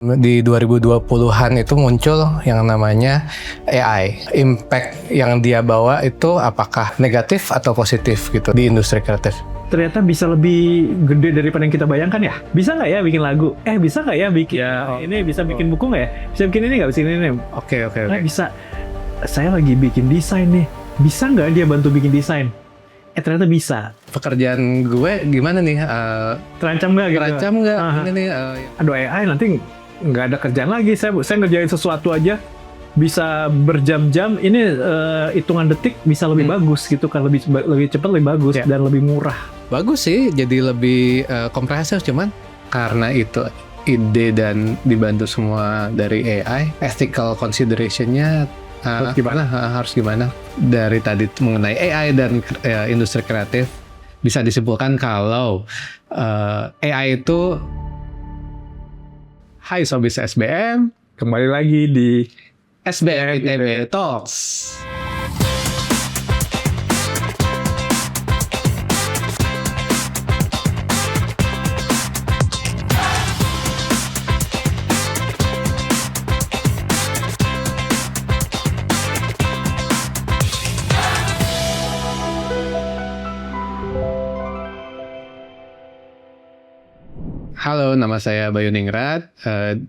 Di 2020-an itu muncul yang namanya AI. Impact yang dia bawa itu apakah negatif atau positif gitu di industri kreatif? Ternyata bisa lebih gede daripada yang kita bayangkan ya. Bisa nggak ya bikin lagu? Bisa nggak ya bikin ini bisa bikin buku nggak ya? Bisa bikin ini nggak? Bisa ini. Oke. Bisa. Saya lagi bikin desain nih. Bisa nggak dia bantu bikin desain? Ternyata bisa. Pekerjaan gue gimana nih? Terancam nggak gitu? Terancam nggak? Ini nih, Aduh, AI nanti nggak ada kerjaan lagi. Saya ngerjain sesuatu aja bisa berjam-jam. Ini hitungan detik bisa lebih bagus gitu kan, lebih cepat, lebih bagus dan lebih murah. Bagus sih, jadi lebih komprehensif, cuman karena itu ide dan dibantu semua dari AI, ethical consideration-nya harus gimana? Dari tadi mengenai AI dan industri kreatif, bisa disimpulkan kalau AI itu, hai Sobat SBM, Kembali lagi di SBM ITB Talks. Halo, nama saya Bayu Ningrat.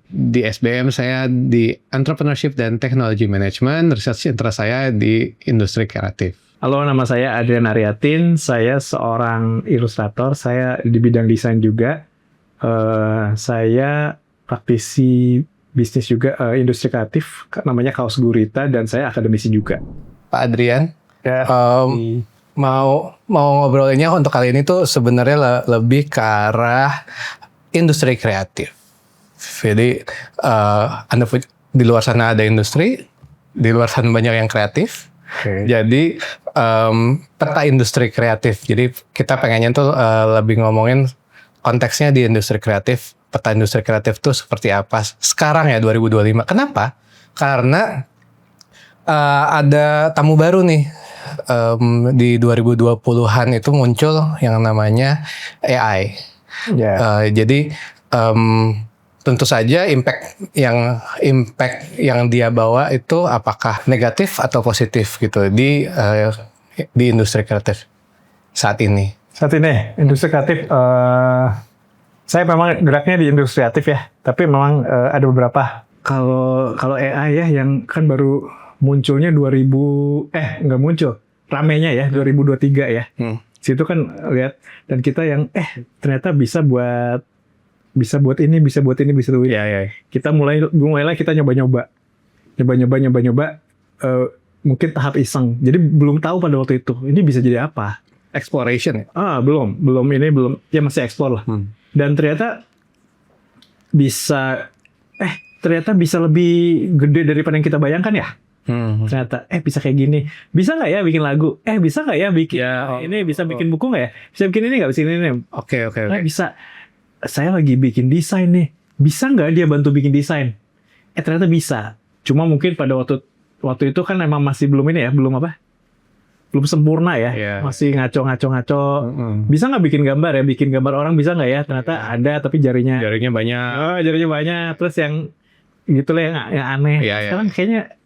Di SBM saya di Entrepreneurship dan Technology Management. Research interest saya di industri kreatif. Halo, nama saya Adrian Aryatin. Saya seorang ilustrator. Saya di bidang desain juga. Saya praktisi bisnis juga, industri kreatif. Namanya Kaos Gurita dan saya akademisi juga. Pak Adrian, mau ngobrolinnya untuk kali ini tuh sebenarnya lebih ke arah industri kreatif. Jadi di luar sana ada industri, di luar sana banyak yang kreatif. Jadi peta industri kreatif. Jadi kita pengennya tuh lebih ngomongin konteksnya di industri kreatif. Peta industri kreatif tuh seperti apa sekarang ya 2025. Kenapa? Karena ada tamu baru nih. Di 2020-an itu muncul yang namanya AI. Jadi tentu saja impact yang dia bawa itu apakah negatif atau positif gitu di industri kreatif saat ini. Saat ini industri kreatif, saya memang geraknya di industri kreatif ya, tapi memang ada beberapa. Kalau AI ya yang kan baru munculnya nggak muncul, ramenya ya 2023 ya. Situ kan lihat, dan kita yang ternyata bisa buat ini, bisa buat ini, bisa tuh. Kita mulailah kita nyoba-nyoba, mungkin tahap iseng. Jadi belum tahu pada waktu itu ini bisa jadi apa. Exploration ya? Belum ya, masih explore lah. Dan ternyata bisa lebih gede daripada yang kita bayangkan ya. Ternyata bisa kayak gini. Bisa nggak ya bikin lagu? Bisa nggak ya bikin ini, bisa bikin buku nggak ya? Bisa bikin ini nggak? Bisa ini. Oke. Bisa. Saya lagi bikin desain nih. Bisa nggak dia bantu bikin desain? Ternyata bisa. Cuma mungkin pada waktu itu kan emang masih belum ini ya, belum sempurna ya. Masih ngaco. Bisa nggak bikin gambar ya? Bikin gambar orang bisa nggak ya? Ternyata ada, tapi jarinya banyak. Jarinya banyak. Terus yang gitu lah yang aneh. Sekarang kayaknya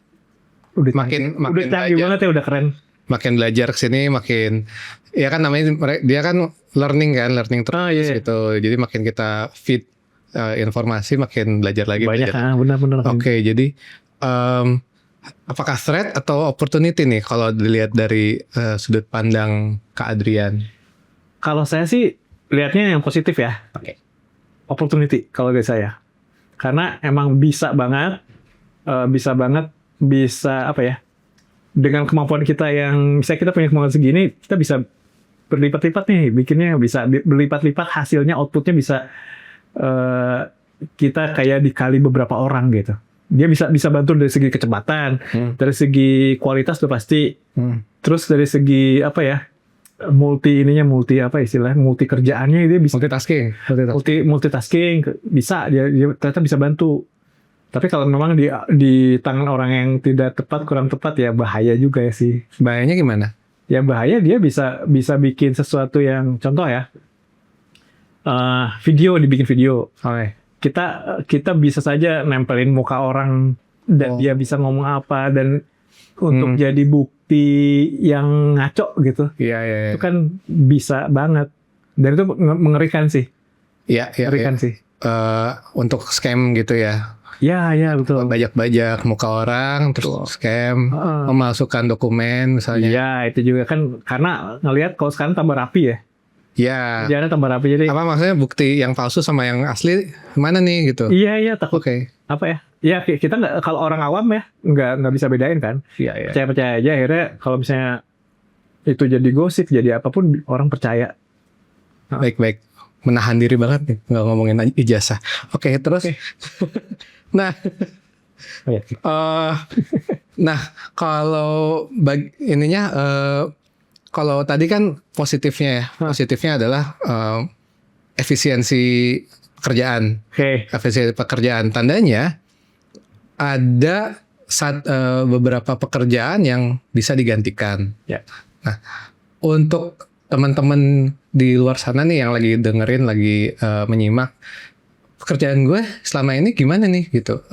udah canggih banget ya, udah keren. Makin belajar kesini makin, ya kan namanya dia kan learning terus gitu. Jadi makin kita feed informasi, makin belajar lagi. Banyak benar-benar. Oke, jadi apakah threat atau opportunity nih kalau dilihat dari sudut pandang Kak Adrian? Kalau saya sih lihatnya yang positif ya. Opportunity kalau dari saya. Karena emang bisa banget dengan kemampuan kita yang misalnya kita punya kemampuan segini, kita bisa berlipat-lipat nih bikinnya, bisa berlipat-lipat hasilnya, outputnya bisa kita kayak dikali beberapa orang gitu. Dia bisa bantu dari segi kecepatan, dari segi kualitas tuh pasti, terus dari segi multi kerjaannya dia bisa multitasking bisa dia ternyata bisa bantu. Tapi kalau memang di tangan orang yang tidak tepat, kurang tepat ya bahaya juga ya sih. Bahayanya gimana? Ya bahaya, dia bisa bikin sesuatu yang, contoh ya, dibikin video. kita bisa saja nempelin muka orang dan dia bisa ngomong apa dan untuk jadi bukti yang ngaco gitu. Iya, iya, iya. Itu kan bisa banget. Dan itu mengerikan sih. Iya, iya, Mengerikan iya. sih. Untuk scam gitu ya. Ya, betul. Bajak-bajak muka orang, terus scam, memalsukan dokumen misalnya. Iya, itu juga kan karena ngelihat kalau sekarang tambah rapi ya. Iya. Jangan tambah rapi jadi. Apa maksudnya bukti yang palsu sama yang asli mana nih gitu? Iya, takut. Oke. Apa ya? Ya kita nggak, kalau orang awam ya nggak bisa bedain kan. Iya, iya. Percaya aja akhirnya kalau misalnya itu jadi gosip jadi apapun orang percaya. Baik. Menahan diri banget nih nggak ngomongin ijazah. Oke, terus. Nah, nah kalau kalau tadi kan positifnya ya, positifnya adalah efisiensi pekerjaan. Oke. Efisiensi pekerjaan, tandanya ada beberapa pekerjaan yang bisa digantikan. Ya. Nah, untuk teman-teman di luar sana nih yang lagi dengerin, lagi menyimak, pekerjaan gue selama ini gimana nih gitu?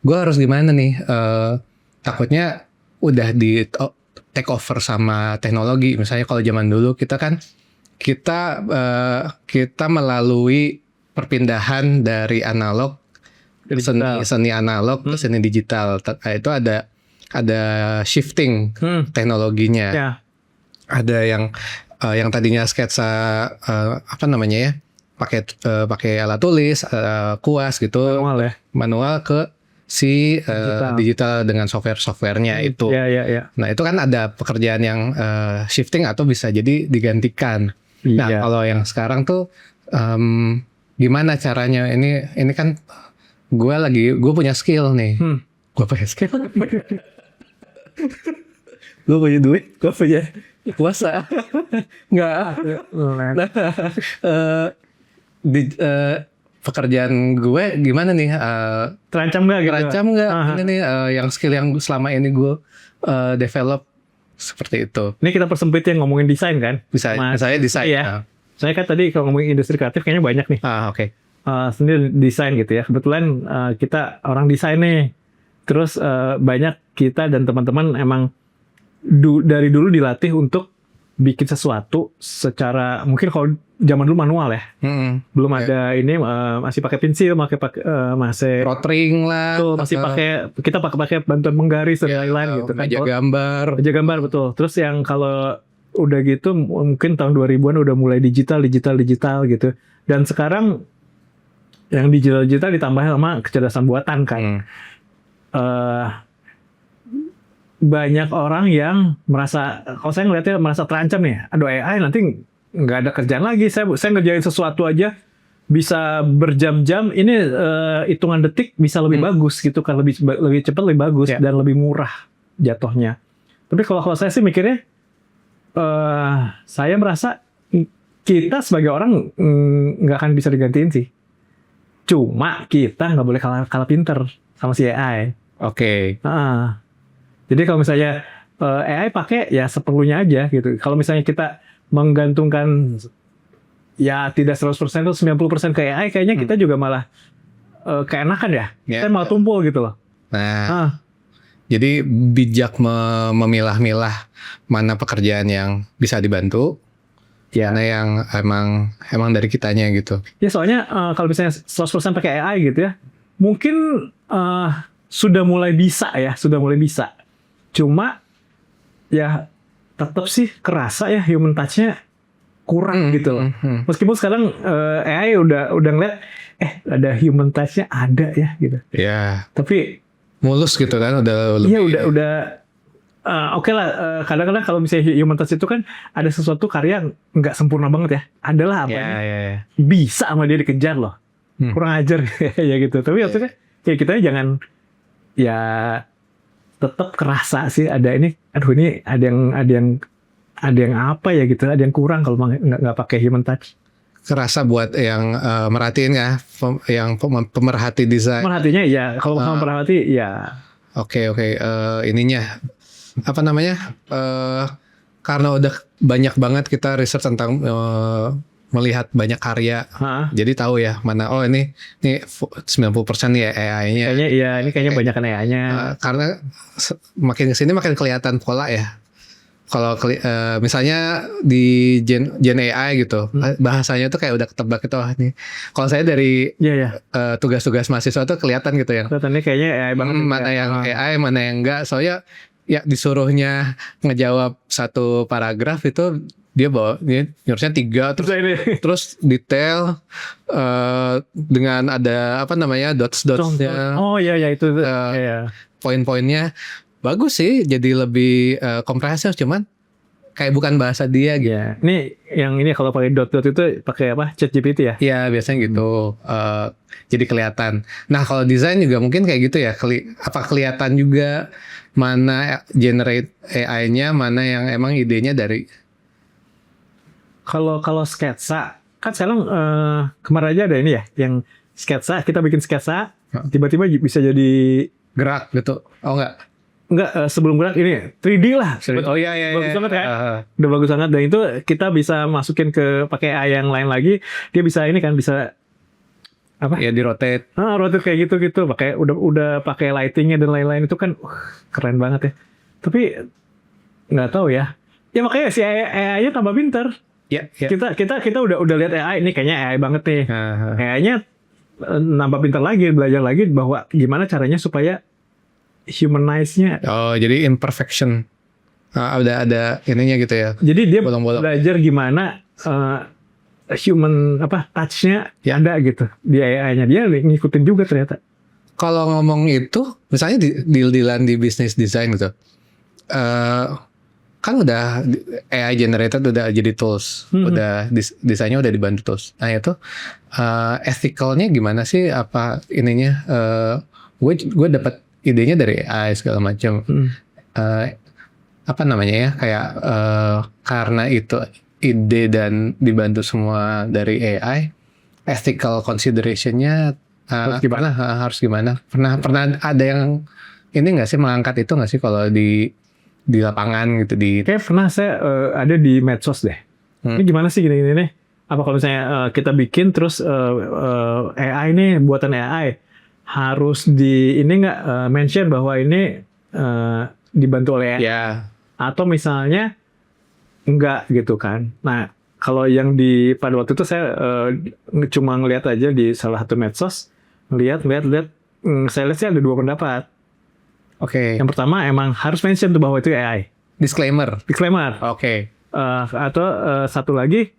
Gue harus gimana nih? Takutnya udah di take over sama teknologi. Misalnya kalau zaman dulu kita melalui perpindahan dari analog seni analog ke seni digital. Itu ada shifting teknologinya. Ya. Ada yang tadinya sketsa apa namanya ya? pakai alat tulis, kuas gitu. Manual ke si digital dengan softwarenya itu. Ya. Nah, itu kan ada pekerjaan yang shifting atau bisa jadi digantikan. Nah, kalau yang sekarang tuh gimana caranya? Ini kan gue punya skill nih. Gue punya skill. Gue punya duit, gue punya kuasa. Enggak. Nah, pekerjaan gue gimana nih? Terancam nggak gitu? Terancam nggak? Ini nih yang skill yang selama ini gue develop seperti itu. Ini kita persempit yang ngomongin desain kan? Bisa, saya desain. Iya. Saya kan tadi kalau ngomongin industri kreatif kayaknya banyak nih. Oke. Sendiri desain gitu ya. Kebetulan kita orang desain nih. Terus banyak kita dan teman-teman emang dari dulu dilatih untuk bikin sesuatu secara mungkin kalau zaman dulu manual ya. Belum ada ini masih pakai pensil, masih rotring lah. Tuh, masih kita pakai bantuan menggaris dan lain-lain gitu kan. Meja gambar betul. Terus yang kalau udah gitu mungkin tahun 2000-an udah mulai digital gitu. Dan sekarang yang digital ditambah sama kecerdasan buatan kan. Banyak orang yang merasa, kalau saya ngeliatnya merasa terancam nih, aduh AI nanti nggak ada kerjaan lagi, saya ngerjain sesuatu aja bisa berjam-jam, ini hitungan detik bisa lebih bagus gitu kan, lebih cepat, lebih bagus dan lebih murah jatuhnya. Tapi kalau saya sih mikirnya, saya merasa kita sebagai orang nggak akan bisa digantiin sih, cuma kita nggak boleh kalah pinter sama si AI. Oke. Jadi kalau misalnya AI pakai ya seperlunya aja gitu. Kalau misalnya kita menggantungkan ya tidak 100% atau 90% ke AI, kayaknya kita juga malah keenakan ya. Kita malah tumpul gitu loh. Nah, jadi bijak memilah-milah mana pekerjaan yang bisa dibantu, mana yang emang dari kitanya gitu. Ya soalnya kalau misalnya 100% pakai AI gitu ya, mungkin sudah mulai bisa. Cuma ya tetap sih kerasa ya human touch-nya kurang gitu loh. Meskipun sekarang AI udah ngeliat ada human touch-nya ada ya gitu. Ya. Tapi mulus gitu kan udah lebih. Iya udah oke lah, kadang-kadang kalau misalnya human touch itu kan ada sesuatu karya nggak sempurna banget ya. Adalah apa bisa sama dia dikejar loh. Kurang ajar ya gitu. Tapi maksudnya kayak kita jangan ya tetap kerasa sih ada ini, aduh ini ada yang apa ya gitu, ada yang kurang kalau nggak pakai human touch. Kerasa buat yang merhatiin ya, yang pemerhati desain. Pemerhatinya ya, kalau pemerhati ya. Oke. Ininya apa namanya? Karena udah banyak banget kita riset tentang melihat banyak karya. Hah? Jadi tahu ya mana, oh ini 90% ya AI-nya. Kayaknya iya, ini kayaknya banyak AI-nya. Karena makin kesini makin kelihatan pola ya. Kalau misalnya di Gen AI gitu, bahasanya tuh kayak udah ketebak gitu. Nih, kalau saya dari Iya. tugas-tugas mahasiswa tuh kelihatan gitu ya. Kelihatannya kayaknya AI banget. Mana yang AI, mana yang enggak. Soalnya ya disuruhnya ngejawab satu paragraf itu dia bawa harusnya 3 terus detail dengan ada apa namanya dots-dotsnya. Oh iya itu. Iya. Poin-poinnya bagus sih, jadi lebih komprehensif, cuman kayak bukan bahasa dia gitu. Iya. Ini yang ini kalau pakai dot itu pakai apa? ChatGPT ya? Iya biasanya gitu. Jadi kelihatan. Nah kalau desain juga mungkin kayak gitu ya. Apa kelihatan juga mana generate AI-nya, mana yang emang idenya dari. Kalau sketsa kan sekarang kemarin aja ada ini ya, yang sketsa, kita bikin sketsa tiba-tiba bisa jadi gerak gitu. Oh enggak, sebelum gerak ini 3D lah. Oh iya. Bagus banget kan? Udah bagus banget, dan itu kita bisa masukin ke pakai AI yang lain lagi, dia bisa ini kan, bisa apa? Ya di rotate. Rotate kayak gitu. Pakai udah pakai lightingnya dan lain-lain, itu kan keren banget ya. Tapi nggak tahu ya. Ya makanya si AI-nya tambah pintar. Ya. Kita udah lihat AI ini kayaknya AI banget nih. AI-nya nambah pintar lagi, belajar lagi bahwa gimana caranya supaya humanize-nya. Oh, jadi imperfection. Ada ininya gitu ya. Jadi dia bolong-bolong. Belajar gimana human touch-nya ada gitu di AI-nya. Dia ngikutin juga ternyata. Kalau ngomong itu, misalnya deal-dealan di bisnis design gitu. Kan udah AI generated udah jadi tools, udah desainnya udah dibantu tools. Nah itu ethicalnya gimana sih? Apa ininya? Gue dapat idenya dari AI segala macam. Apa namanya ya? Kayak karena itu ide dan dibantu semua dari AI, ethical consideration-nya harus gimana? Pernah ada yang ini nggak sih mengangkat itu nggak sih kalau di lapangan gitu Kayak pernah saya ada di medsos deh. Ini gimana sih gini nih? Apa kalau misalnya kita bikin terus AI nih, buatan AI harus ini nggak mention bahwa ini dibantu oleh AI? Yeah. Atau misalnya enggak gitu kan? Nah kalau yang pada waktu itu saya cuma ngeliat aja di salah satu medsos, lihat. Saya lihat sih ada 2 pendapat. Oke. Yang pertama emang harus mention tuh bahwa itu AI. Disclaimer. Oke. Atau satu lagi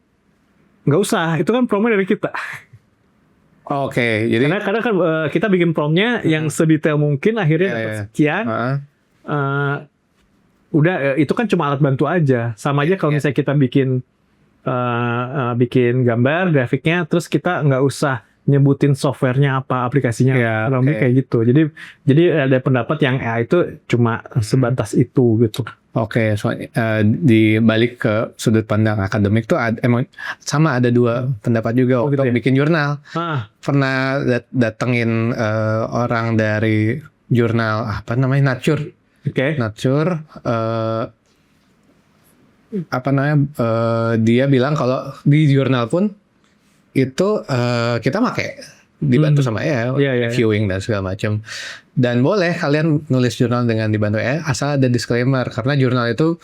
nggak usah. Itu kan promnya dari kita. Oke. Jadi karena kan kita bikin promnya yang sedetail mungkin, akhirnya sekian. Udah itu kan cuma alat bantu aja. Sama aja kalau misalnya kita bikin gambar, grafiknya, terus kita nggak usah nyebutin softwarenya apa, aplikasinya kayak gitu. Jadi ada pendapat yang AI itu cuma sebatas itu gitu. Oke, so di balik ke sudut pandang akademik tuh emang sama ada 2 pendapat juga untuk bikin jurnal. Pernah datengin orang dari jurnal apa namanya Nature. Nature dia bilang kalau di jurnal pun itu kita pakai dibantu sama AI, viewing dan segala macam. Dan boleh kalian nulis jurnal dengan dibantu AI asal ada disclaimer, karena jurnal itu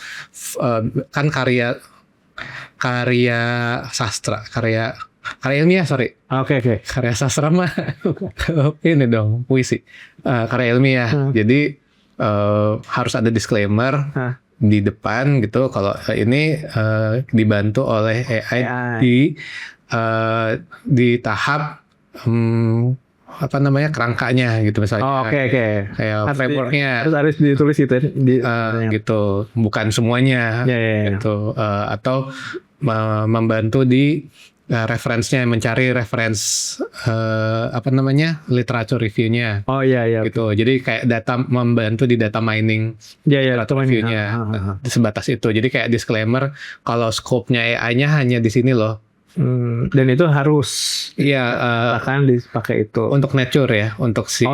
kan karya sastra, karya ilmiah, sorry. Oke. Karya sastra mah ini dong puisi, karya ilmiah. Jadi harus ada disclaimer di depan gitu kalau ini dibantu oleh AI. Di tahap apa namanya kerangkanya gitu misalnya. Kayak frameworknya harus ditulis gitu gitu, bukan semuanya gitu. Atau membantu di referensinya, mencari reference apa namanya literature review-nya. Gitu. Jadi kayak membantu di data mining. Literature review-nya. Sebatas itu. Jadi kayak disclaimer kalau scope-nya AI-nya hanya di sini loh. Dan itu harus akan dipakai itu untuk Nature ya, untuk si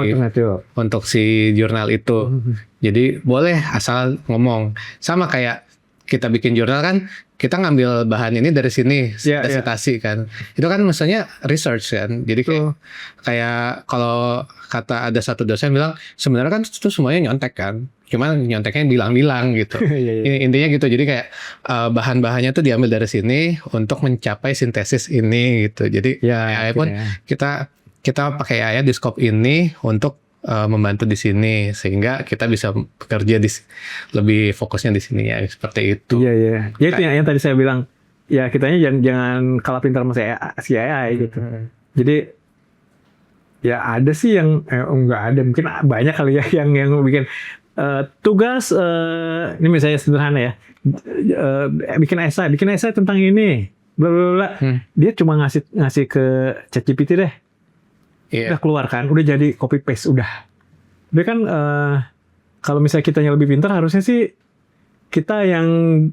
jurnal itu. Jadi boleh asal ngomong, sama kayak kita bikin jurnal kan, kita ngambil bahan ini dari sini, Iya, iya. citasi kan. Itu kan maksudnya research kan. Jadi kayak kalau kata ada satu dosen bilang, sebenarnya kan itu semuanya nyontek kan. Cuman nyonteknya bilang-bilang gitu. Iya, iya. Intinya gitu. Jadi kayak bahan-bahannya tuh diambil dari sini untuk mencapai sintesis ini gitu. Jadi Ya, AI pun akhirnya. kita pakai AI di scope ini untuk membantu di sini sehingga kita bisa bekerja lebih fokusnya di sini ya seperti itu. Iya, iya. Ya itu yang tadi saya bilang, ya kitanya jangan kalah pintar sama si AI gitu. Jadi ya ada sih yang enggak ada, mungkin banyak kali ya yang bikin tugas ini misalnya sederhana ya. Bikin esai tentang ini. Bla bla bla. Dia cuma ngasih ke ChatGPT deh. Iya. Udah keluar kan, udah jadi copy paste udah. Dia kan kalau misalnya kitanya lebih pintar harusnya sih kita yang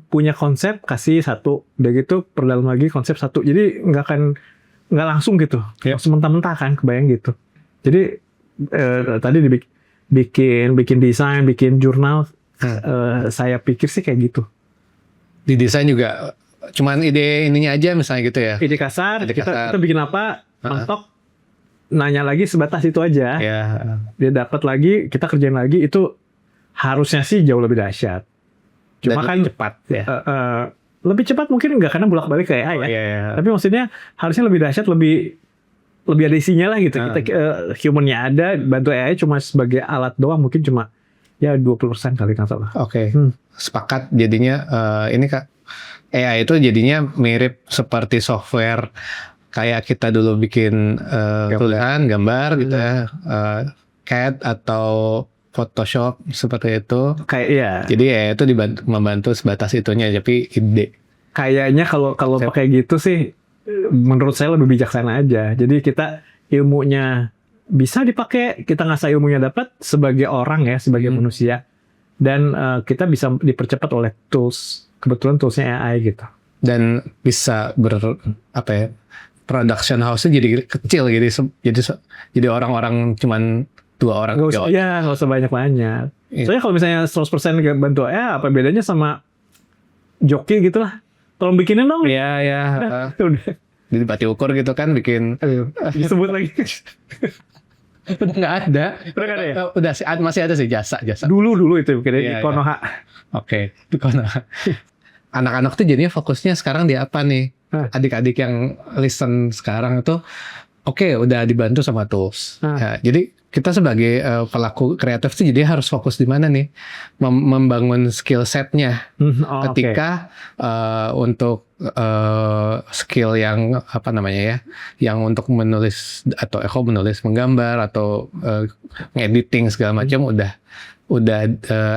punya konsep kasih satu, udah gitu perdalam lagi konsep satu. Jadi nggak langsung gitu, langsung mentah-mentah kan, kebayang gitu. Jadi tadi bikin desain, bikin jurnal, saya pikir sih kayak gitu. Di desain juga cuman ide ininya aja misalnya gitu ya. Ide kasar, kita bikin apa, mentok, nanya lagi sebatas itu aja. Ya. Dia dapat lagi, kita kerjain lagi, itu harusnya sih jauh lebih dahsyat. Cuma Dan kan lebih cepat ya. Lebih cepat mungkin nggak karena bolak-balik kayak AI ya. Iya. Tapi maksudnya harusnya lebih dahsyat, lebih ada isinya lah gitu. Kita humannya ada, bantu AI cuma sebagai alat doang, mungkin cuma ya 20% kali nggak salah. Oke. Sepakat jadinya ini Kak, AI itu jadinya mirip seperti software kayak kita dulu bikin tulisan, gambar gitu ya, CAD atau Photoshop seperti itu. Kayak ya. Jadi ya itu membantu sebatas itunya, tapi ide. Kayaknya kalau pakai gitu sih, menurut saya lebih bijaksana aja. Jadi kita ilmunya bisa dipakai, kita ngasah ilmunya dapat sebagai orang ya, sebagai manusia, dan kita bisa dipercepat oleh tools. Kebetulan toolsnya AI gitu. Dan bisa production house-nya jadi kecil gitu. Jadi orang-orang cuman 2 orang. Nggak usah banyak-banyak. Iya. Soalnya kalau misalnya 100% bantu apa bedanya sama joki gitu lah. Tolong bikinin dong. Iya. Udah. Jadi bati ukur gitu kan bikin. Aduh, disebut lagi. Udah nggak ada. Udah nggak ada ya? Udah masih ada sih jasa. Dulu itu bikin di Iya. Konoha. Oke, di Konoha. Anak-anak tuh jadinya fokusnya sekarang di apa nih? Adik-adik yang listen sekarang itu udah dibantu sama tools. Ya, jadi kita sebagai pelaku kreatif tuh jadi harus fokus di mana nih? Membangun skill setnya. Ketika untuk skill yang yang untuk menulis atau menggambar atau ngediting segala macam udah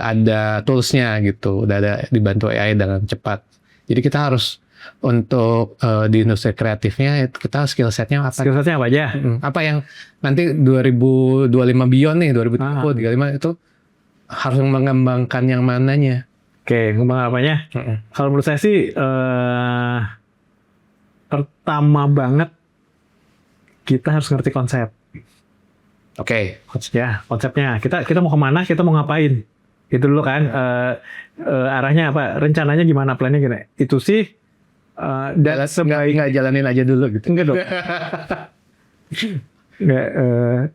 ada toolsnya gitu, udah ada dibantu AI dengan cepat. Jadi kita harus untuk di industri kreatifnya kita skill setnya apa? Skill setnya apa aja? Apa yang nanti 2025 beyond nih, 2035 itu harus mengembangkan yang mananya? Oke, ngembang apanya? Kalau menurut saya sih pertama banget kita harus ngerti konsep. Oke. Ya, konsepnya. Kita mau kemana, kita mau ngapain. Itu dulu kan. Arahnya apa, rencananya gimana, plannya gimana. Itu sih dan nggak jalanin aja dulu gitu. Enggak dong. Nggak,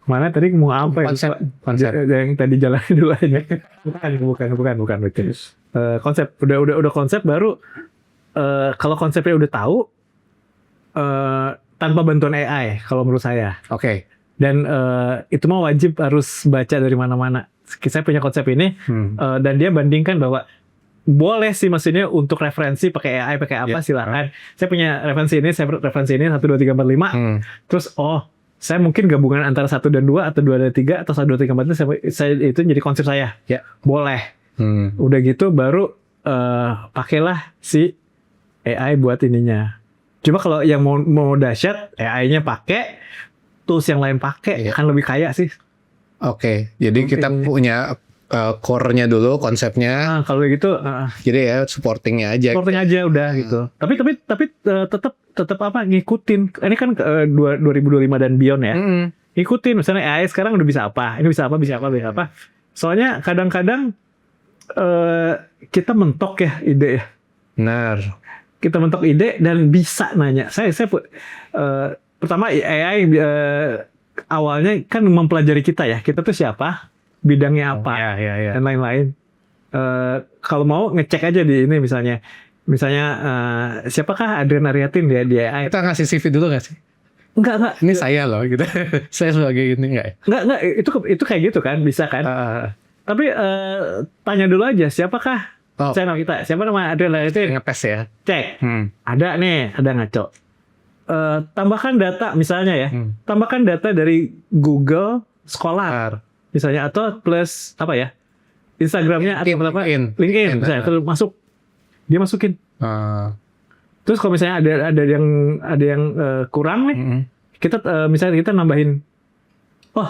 mana tadi mau apa konsep. Yang tadi jalanin dulu aja. Bukan. Konsep. Udah konsep baru. Kalau konsepnya udah tahu, tanpa bantuan AI, kalau menurut saya. Oke. Dan itu mah wajib harus baca dari mana-mana. Saya punya konsep ini, dan dia bandingkan bahwa boleh sih maksudnya untuk referensi pakai AI, pakai apa silakan. Saya punya referensi ini, 1, 2, 3, 4, 5. Terus saya mungkin gabungan antara 1 dan 2 atau 2 dan 3 atau 1, 2, 3, 4 itu saya itu jadi konsep saya. Ya. Boleh. Udah gitu baru pakailah si AI buat ininya. Coba kalau yang mau dahsyat, AI-nya pakai, tools yang lain pakai, kan lebih kaya sih. Oke, jadi kita punya core-nya dulu, konsepnya. Kalau gitu, jadi ya supporting-nya aja. Supporting aja udah gitu. Tapi tetap apa ngikutin. Ini kan 2025 dan beyond ya. Ngikutin misalnya AI sekarang udah bisa apa, ini bisa apa. Soalnya kadang-kadang kita mentok ya ide ya. Benar. Kita mentok ide dan bisa nanya. Pertama AI awalnya kan mempelajari kita ya. Kita tuh siapa, bidangnya apa, Ya. dan lain-lain. Kalau mau ngecek aja di ini misalnya siapakah Adrian Aryatin di AI? Kita ngasih CV dulu nggak sih? Enggak. Ini saya loh gitu. Saya sebagai ini nggak ya? Enggak, itu kayak gitu kan, bisa kan? Tapi tanya dulu aja siapakah channel kita? Siapa nama Adrian Aryatin? Ngetes ya. Cek. Ada ngaco. Tambahkan data misalnya ya. Tambahkan data dari Google Scholar misalnya, atau plus apa ya? Instagramnya atau apa? LinkedIn misalnya. Terus dia masukin. Terus kalau misalnya ada yang kurang nih, kita misalnya kita nambahin,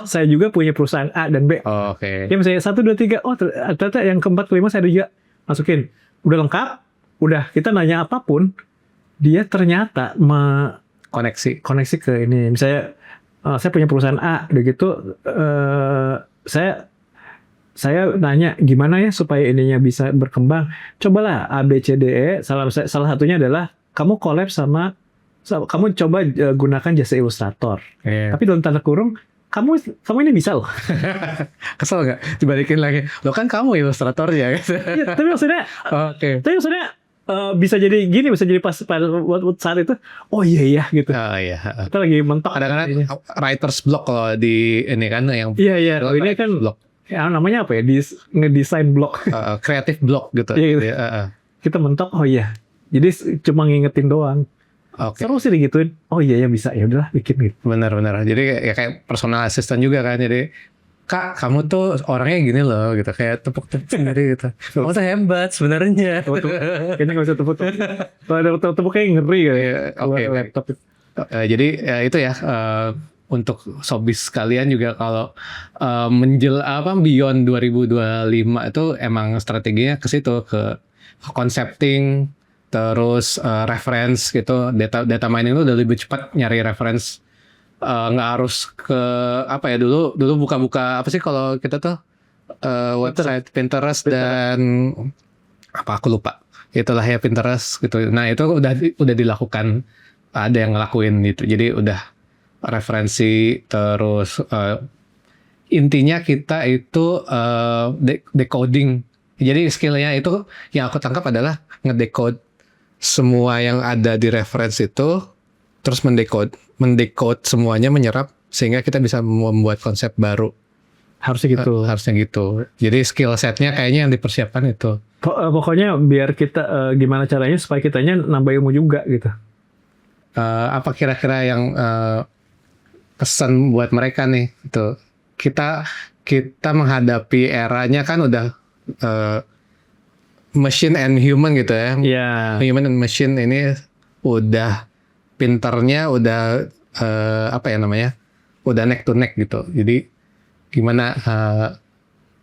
saya juga punya perusahaan A dan B. Oke. Ya misalnya 1, 2, 3, ternyata yang keempat, kelima saya juga masukin. Udah lengkap, udah kita nanya apapun, dia ternyata koneksi ke ini. Misalnya saya punya perusahaan A, udah gitu saya nanya gimana ya supaya ininya bisa berkembang. Cobalah A, B, C, D, E. Salah satunya adalah kamu collab kamu coba gunakan jasa ilustrator. Tapi dalam tanda kurung, kamu ini bisa loh. Kesel nggak? Dibalikin lagi. Lo kan kamu ilustratornya. Ya, tapi maksudnya, bisa jadi gini, bisa jadi pas pada saat itu, iya gitu. Kita lagi mentok. Kadang-kadang writer's block kalau di ini kan yang. Iya. Ini kan block. Ya, namanya apa ya? Ngedesain block. Creative block gitu. Iya, gitu. Kita mentok. Jadi cuma ngingetin doang. Seru sih digituin. Iya bisa, ya udahlah bikin gitu. Benar. Jadi ya kayak personal assistant juga kan. Jadi Kak, kamu tuh orangnya gini loh gitu, kayak tepuk-tepuk sendiri gitu. Kamu tuh hebat sebenarnya. Kayaknya nggak bisa tepuk. Kalau ada tepuk kayak ngeri ya. Laptop itu. Jadi itu ya. Untuk sobis kalian juga kalau beyond 2025 itu emang strateginya ke situ, ke concepting, terus reference gitu. Data mining itu udah lebih cepat nyari reference, nggak harus ke apa ya, dulu buka-buka apa sih kalau kita tuh website Pinterest dan apa aku lupa, itulah ya Pinterest gitu. Nah itu udah dilakukan, ada yang ngelakuin gitu. Jadi udah referensi, terus intinya kita itu decoding. Jadi skillnya itu yang aku tangkap adalah ngedecode semua yang ada di reference itu, terus mendecode semuanya, menyerap sehingga kita bisa membuat konsep baru. Harusnya gitu. Jadi skill setnya kayaknya yang dipersiapkan itu. Pokoknya biar kita gimana caranya supaya kitanya nambah ilmu juga gitu. Apa kira-kira yang pesan buat mereka nih itu? Kita menghadapi eranya kan udah machine and human gitu ya. Human and machine ini udah pinternya udah udah neck to neck gitu. Jadi gimana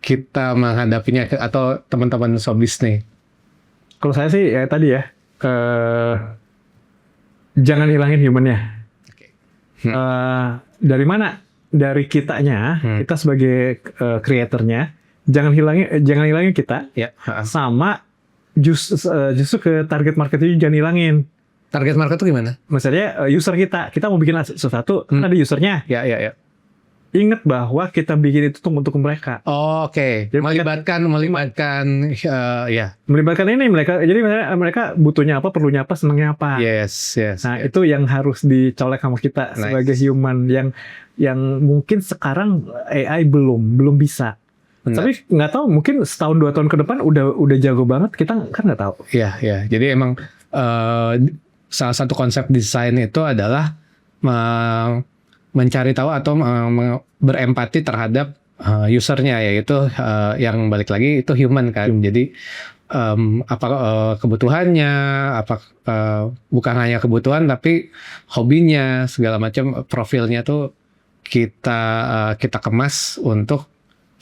kita menghadapinya, atau teman-teman sobis nih? Kalau saya sih ya tadi ya, jangan hilangin humannya. Dari mana? Dari kitanya, kita sebagai kreatornya, jangan hilangin kita. Sama justru ke target market itu jangan hilangin. Target market itu gimana? Misalnya user kita mau bikin sesuatu, kan ada usernya. Ya. Ingat bahwa kita bikin itu untuk mereka. Oke. Melibatkan Melibatkan ini mereka. Jadi mereka butuhnya apa, perlunya apa, senangnya apa. Yes. Nah, itu yang harus dicolek sama kita sebagai human yang mungkin sekarang AI belum bisa. Benar. Tapi nggak tahu, mungkin setahun 2 tahun ke depan udah jago banget, kita kan nggak tahu. Iya. Jadi emang salah satu konsep desain itu adalah mencari tahu atau berempati terhadap usernya, yaitu yang balik lagi itu human kan. Jadi apa kebutuhannya, bukan hanya kebutuhan tapi hobinya, segala macam profilnya tuh kita kemas untuk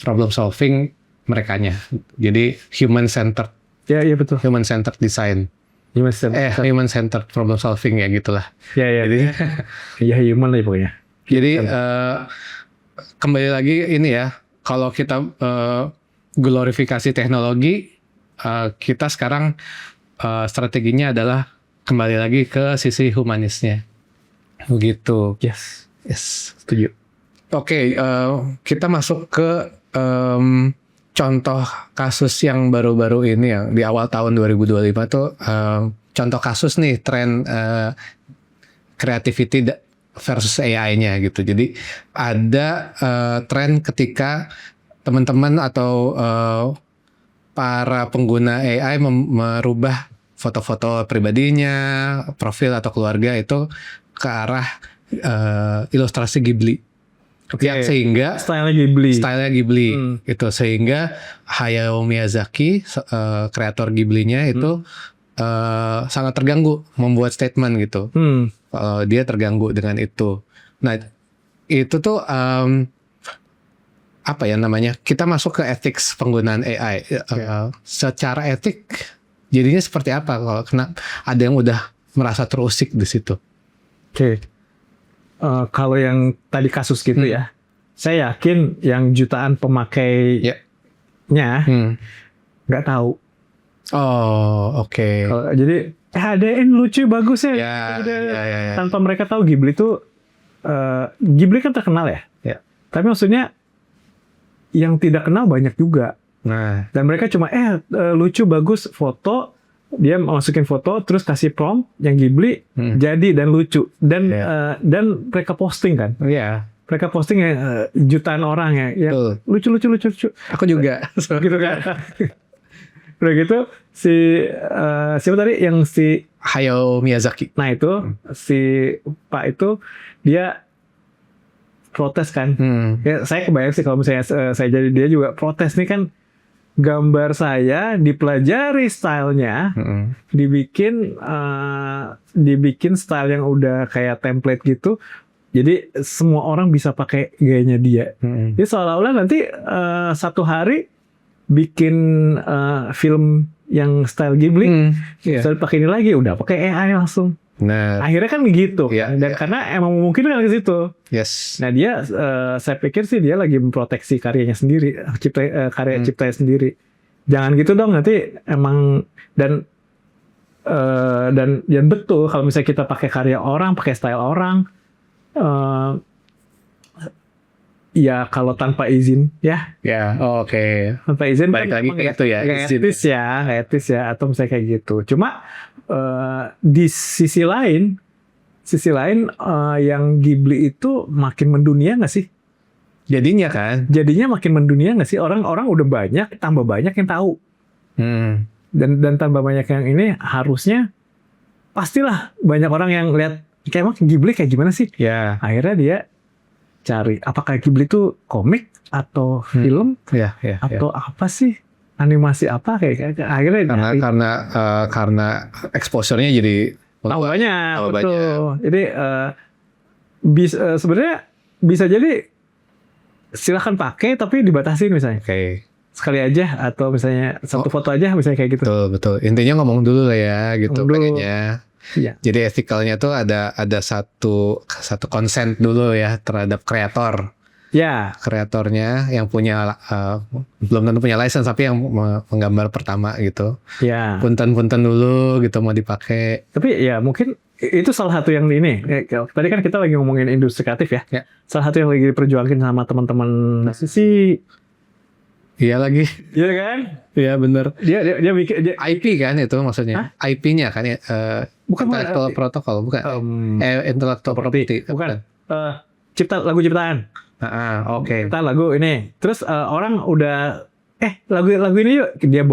problem solving merekanya. Jadi human centered. Ya betul. Human centered design. Human centered problem solving ya gitulah. Ya. Jadi ya human lah pokoknya. Jadi kembali lagi ini ya, kalau kita glorifikasi teknologi, kita sekarang strateginya adalah kembali lagi ke sisi humanisnya. Begitu. Yes. Yes. Setuju. Oke, kita masuk ke contoh kasus yang baru-baru ini yang di awal tahun 2025 tuh contoh kasus nih tren creativity versus AI-nya gitu. Jadi ada tren ketika teman-teman atau para pengguna AI merubah foto-foto pribadinya, profil atau keluarga itu ke arah ilustrasi Ghibli. Ya, sehingga stylenya Ghibli gitu, sehingga Hayao Miyazaki kreator Ghiblinya itu sangat terganggu membuat statement gitu. Kalau dia terganggu dengan itu. Nah, itu tuh apa ya namanya? Kita masuk ke ethics penggunaan AI. Secara etik jadinya seperti apa kalau kena ada yang udah merasa terusik di situ? Oke. Kalau yang tadi kasus gitu ya, saya yakin yang jutaan pemakainya nggak tahu. Oh, oke. Jadi ada yang lucu bagus ya. Ya. Tanpa mereka tahu Ghibli tuh Ghibli kan terkenal ya. Tapi maksudnya yang tidak kenal banyak juga. Nah, dan mereka cuma lucu bagus foto, dia masukin foto terus kasih prompt yang Ghibli jadi dan lucu dan mereka posting kan. Mereka posting jutaan orang ya lucu. Aku juga gitu kan. Udah gitu siapa tadi yang si Hayao Miyazaki. Nah itu si Pak itu dia protes kan. Ya, saya kebayang sih kalau misalnya saya jadi dia juga protes nih kan, gambar saya dipelajari stylenya, dibikin style yang udah kayak template gitu. Jadi semua orang bisa pakai gayanya dia. Jadi seolah-olah nanti satu hari bikin film yang style Ghibli, bisa pakai ini lagi, udah pakai AI langsung. Nah, akhirnya kan gitu. Dan karena emang memungkinkan ke situ. Yes. Nah dia, saya pikir sih dia lagi memproteksi karyanya sendiri, karya ciptanya sendiri. Jangan gitu dong, nanti emang dan betul kalau misalnya kita pakai karya orang, pakai style orang, ya kalau tanpa izin ya. Oke. Tanpa izin balik lagi kayak itu ya. Etis ya, atau misalnya kayak gitu. Cuma di sisi lain yang Ghibli itu makin mendunia nggak sih? Jadinya makin mendunia nggak sih? Orang udah banyak, tambah banyak yang tahu. Dan tambah banyak yang ini, harusnya pastilah banyak orang yang lihat kayak emang Ghibli kayak gimana sih? Akhirnya dia cari apakah Ghibli itu komik atau film atau apa sih? Animasi apa kayak akhirnya karena exposure-nya jadi banyak. Betul. Jadi sebenarnya bisa jadi silakan pakai tapi dibatasin misalnya. Sekali aja atau misalnya satu foto aja misalnya kayak gitu. Betul. Intinya ngomong dulu lah ya gitu pengennya. Jadi ethikalnya tuh ada satu consent dulu ya terhadap kreator. Kreatornya yang punya belum tentu punya license tapi yang menggambar pertama gitu. Punten dulu gitu mau dipakai. Tapi ya mungkin itu salah satu yang ini. Tadi kan kita lagi ngomongin industri kreatif ya. Salah satu yang lagi diperjuangin sama teman-teman sisi. Iya lagi. Iya kan? Iya bener. Dia bikin IP kan itu maksudnya. IP-nya kan bukan intellectual protocol bukan. Intellectual property. Bukan. Lagu ciptaan. Kita lagu ini. Terus orang udah lagu ini yuk dia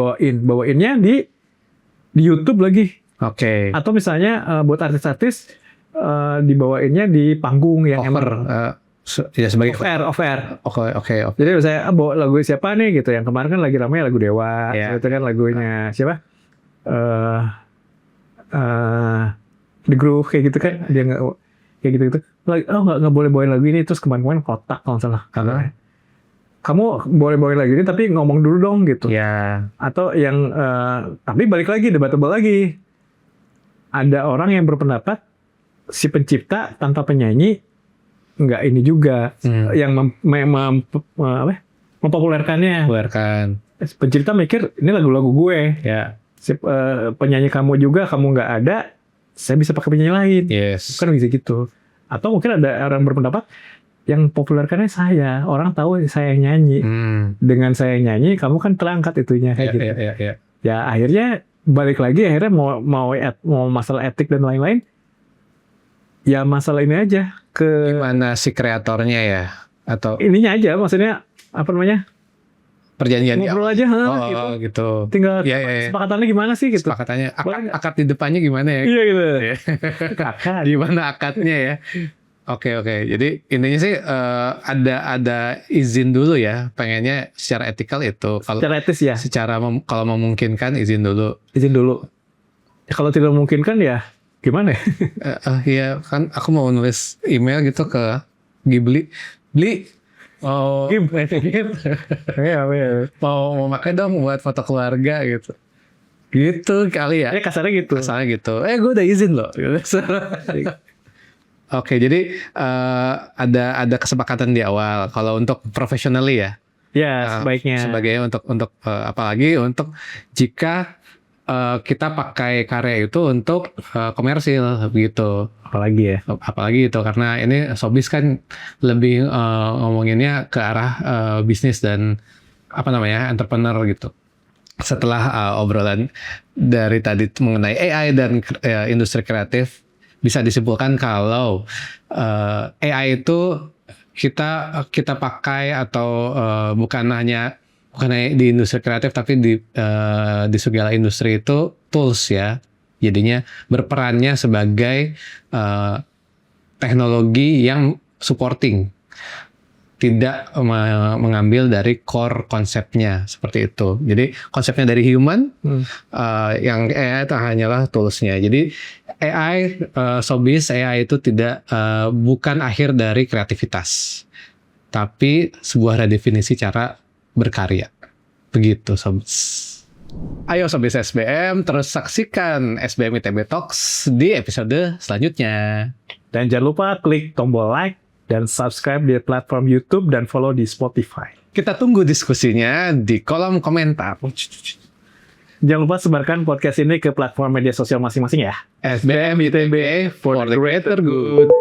bawainnya di YouTube lagi. Atau misalnya buat artis-artis dibawainnya di panggung yang sebagai off air. Oke. Jadi saya bawa lagu siapa nih gitu. Yang kemarin kan lagi ramai lagu Dewa. Itu kan lagunya siapa? The Groove kayak gitu kan. Dia nggak kayak gitu. Nggak boleh bawain lagu ini, terus kemarin kotak kalau salah. Kamu boleh bawain lagu ini tapi ngomong dulu dong gitu. Atau yang tapi balik lagi debatable lagi. Ada orang yang berpendapat si pencipta tanpa penyanyi nggak ini juga yang mempopulerkannya. Pencerita mikir ini lagu-lagu gue. Ya. Penyanyi kamu juga kamu nggak ada, saya bisa pakai penyanyi lain. Yes. Kan bisa gitu. Atau mungkin ada orang berpendapat yang populerkannya saya, orang tahu saya yang nyanyi. Dengan saya yang nyanyi, kamu kan terangkat itunya kayak gitu. Ya akhirnya balik lagi akhirnya mau masalah etik dan lain-lain. Ya masalah ini aja Gimana si kreatornya ya? Atau ininya aja, maksudnya apa namanya? perjanjian Ngobrol aja, gitu. Tinggal Ya. kesepakatannya gimana sih gitu. Kesepakatannya akad di depannya gimana ya? Iya gitu. Akad. Gimana akadnya ya? Oke. Jadi intinya sih ada izin dulu ya. Pengennya secara etikal itu. Kalau Secara etis ya. kalau memungkinkan izin dulu. Izin dulu. Ya, kalau tidak memungkinkan ya gimana ya? Iya kan aku mau nulis email gitu ke Ghibli. Oh, Iya. mau pakai dong buat foto keluarga gitu. Gitu kali ya. Kasarnya gitu. Kasarnya gitu. Gue udah izin loh. Oke, jadi ada kesepakatan di awal. Kalau untuk professionally ya. Ya, sebaiknya. Sebagai untuk apalagi untuk jika kita pakai karya itu untuk komersil begitu. Apalagi itu karena ini Showbiz kan lebih ngomonginnya ke arah bisnis dan entrepreneur gitu. Setelah obrolan dari tadi mengenai AI dan industri kreatif, bisa disimpulkan kalau AI itu kita pakai atau bukan hanya di industri kreatif tapi di segala industri itu tools ya. Jadinya berperannya sebagai teknologi yang supporting, tidak mengambil dari core konsepnya seperti itu. Jadi konsepnya dari human, yang AI itu hanyalah toolsnya. Jadi AI, Showbiz AI itu bukan akhir dari kreativitas, tapi sebuah redefinisi cara berkarya. Begitu Showbiz. Ayo Showbiz SBM, terus saksikan SBM ITB Talks di episode selanjutnya. Dan jangan lupa klik tombol like dan subscribe di platform YouTube dan follow di Spotify. Kita tunggu diskusinya di kolom komentar. Jangan lupa sebarkan podcast ini ke platform media sosial masing-masing ya. SBM ITB for the greater good.